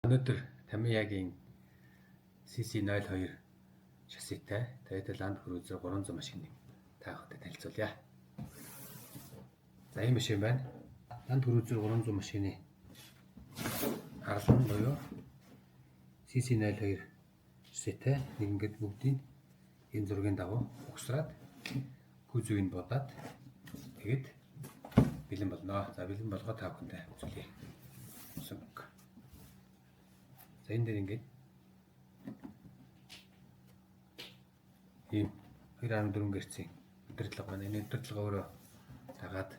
Өнөөдөр Tamiya-гийн CC02 шаситай Toyota Land Cruiser 300 машиныг та бүхэнд танилцуулъя. За ийм машин байна. Land Cruiser 300 машины харлан буюу CC02 шаситай нэг ингээд бүгдийг энэ зургийн дагуу угсраад кузовыг бодоод тэгэд бэлэн болно. За бэлэн болгоод та бүхэнд үзүүлье. За энэ дээр ингээд ийм 2.4 гэрцийн өдөрлөг байна. Энэ өдөрлөг өөрөө дагаад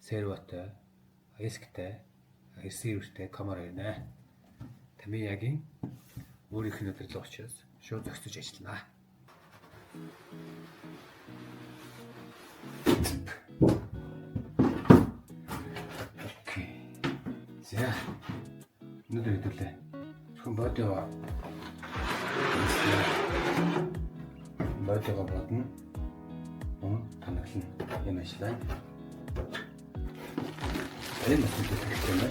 сервотой, эсктэй, ресивертэй камер байна. Tamiya-гийн өөрийнх нь өдөрлөг учраас шууд зохицож ажиллана. Окей. За. Өнөөдөр хэдүүлээ. Зөвхөн бодиогоо бодно. Танаглан юм ажиллаа. Энэ машин хэрэгтэй байна.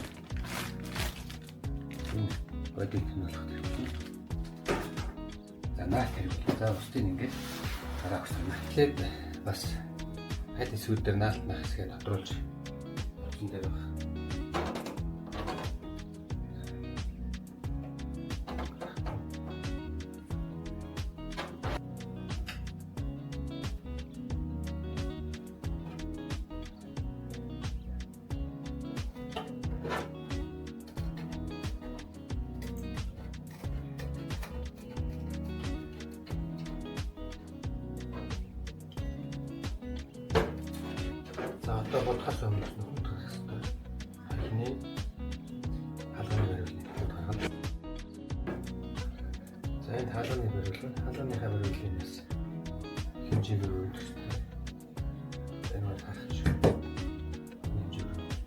Бодиг нь болох хэрэгтэй. За наад хэрэг. За устын ингээд хараа өгсөн. Тэгэхээр бас хайд эсвэл дээр наалт нах хэсгээ тодруулж энэ дээр баг. За одоо бодхоос өмнө хүндэх хэрэгтэй. Эхний хаалганы барилгыг бодхоо. За энэ хаалганы барилгаас хэмжээгээр өргөх хэрэгтэй. Энэ бол харах шүү. Хэмжээгээр өргөж.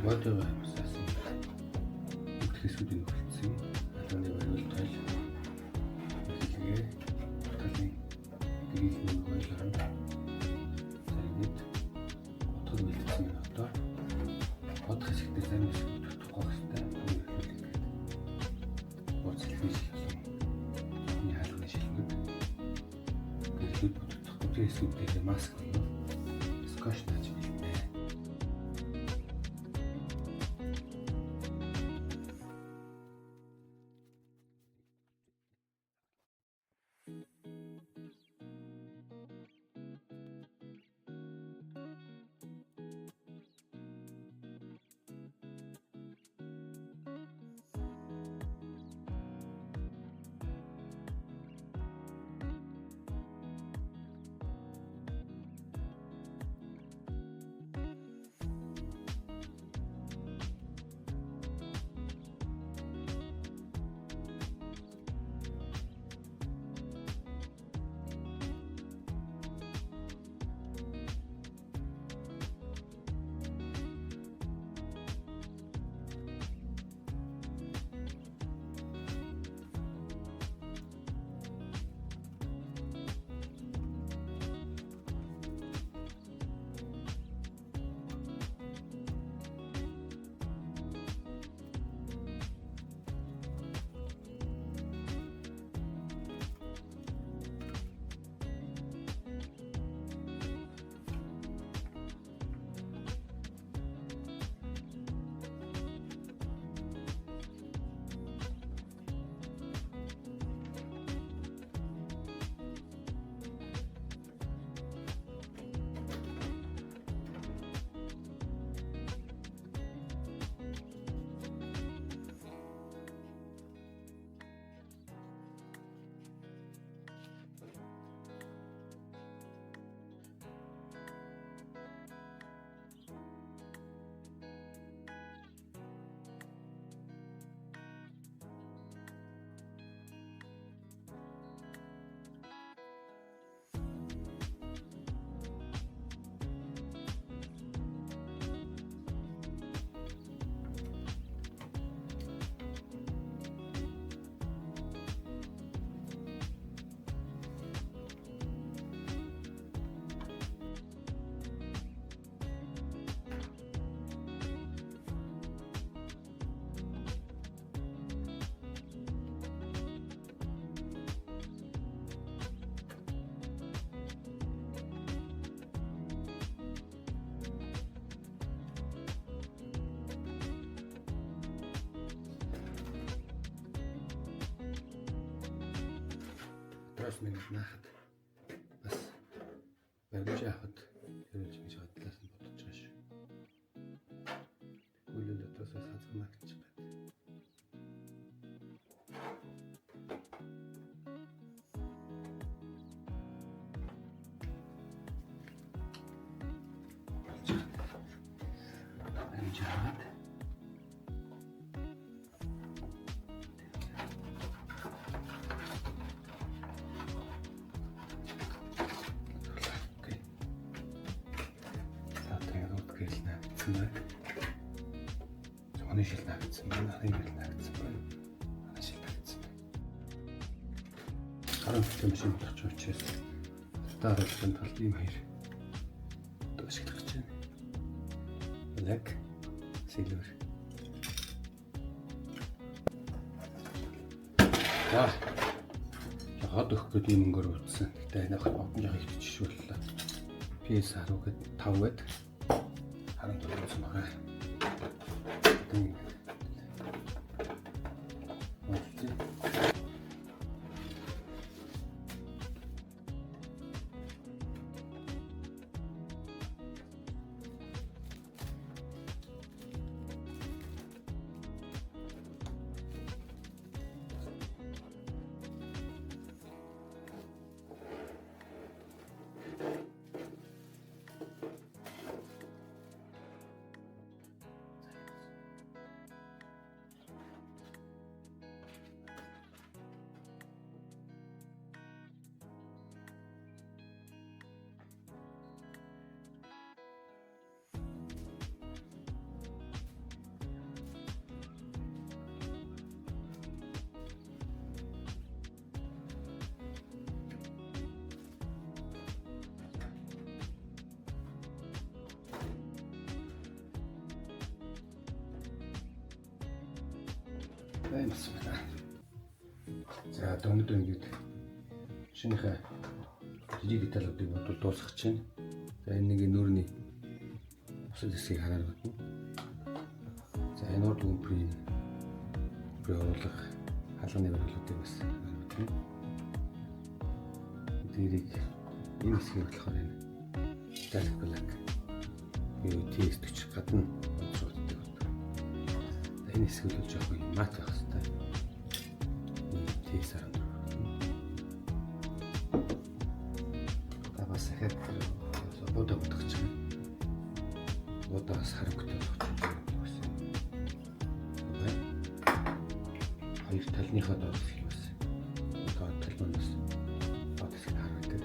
Модоо бассан. Хэсгүүдийг өгсөн. Хаалганы барилгыг тойл. Тэгээ хаалганы дэглэмийг ойлгоно. За ингэж утгыг бэлдсэн юм одоо. Утга хэсэгтээ сайн биш утгах хэрэгтэй. Уцлахын шилжүүлэг. Энэ хаалганы шилжүүлэг. Гэрлүүд утгах хэсгүүдээ маск буюу скотч тааж байна. дотроос минь наахад бас баримж яахад ерөөж гэж бодлоос нь бодож байгаа шүү. Тэгвэл дотроос хазгамаа гэж байна. Жаад Оны шил нагдсан байна. Харин нагдсан байна. Манай шил нагдсан байна. Харин машин болох ч учраас таарын талд ийм хоёр ашиглах гэж байна. Black, silver. Хот өгөх гэдэг юм өнгөөр утсан. Гэтэ энэ ах бодон жоо их жишүүллээ. PS 10 гээд 5 гээд харин төлөвлөсөн байгаа. Байна. За өнөөдөр ингэж шинийхээ жижиг деталуудыг бодвол дуусгах чинь. За энэ нэг нүүрний бусад хэсгийг хараад байна. За энэ урд өмприйн оруулах халууны барилгуудыг бас байна. Тэрийг энэ хэсгийг болохоор энэ metallic black юу T40 гадна шууддаг. Энэ хэсгийг л жоох юм мат байх хэрэгтэй. T-сар. Бас ихэд бодоо бодох чинь. Бодоос харагтай болчих юм байна. Хоёр талныхаа доос юм байна. Одоо талбанаас бодос харагддаг.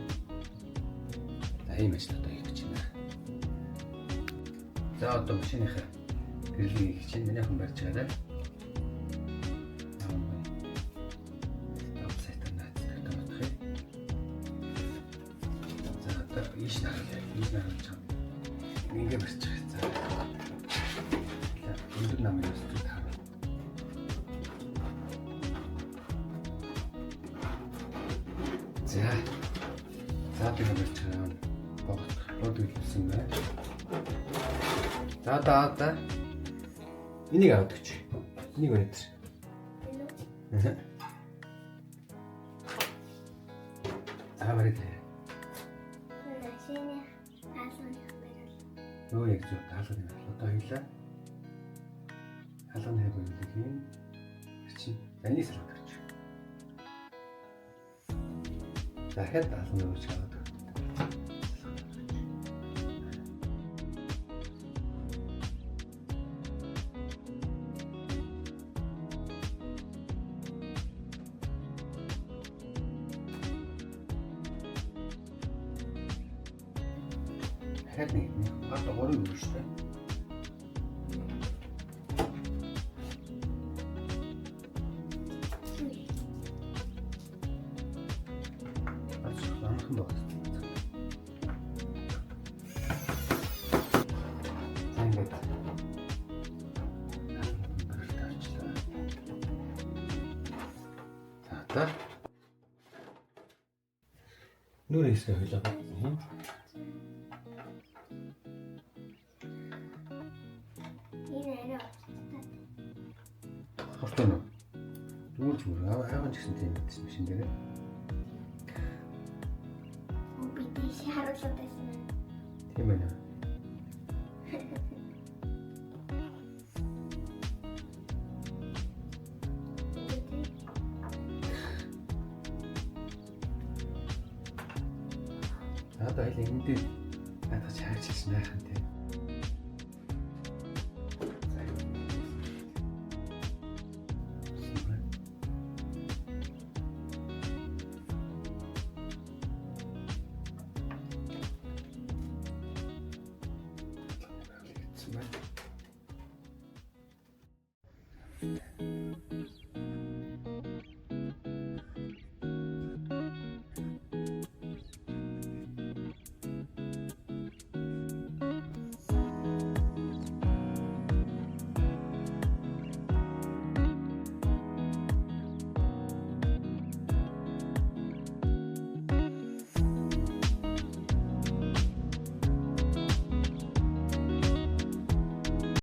За ийм ажлаа хийж байна. За одоо машиныхаа гэрлийг хийж чинь миний хүн барьж байгаа. Ийш нарах чам. Ингээ барьчих. За. Өндөр намын өсөлт хараа. За. За тийм барьчих. Богд үлдсэн байна. За. Энийг аваад өгч. Энийг өнөдр. За барьж. Юу яг зөв таалганы одоо хийлээ. Хаалганы хэмжээг юм. Чинь энэ сар өгч. Дахиад таалганы өгч аваад. Дахиад нэг гад орон өгч тээ. Нүрээ хэсгээ хойлоо байна. Хавтана. Дүүрж мөр аваач гэсэн тийм мэдсэн машин дээр. юм байна. Надад айл энэ дээр надад чаарч ирсэн байхan тий. Right.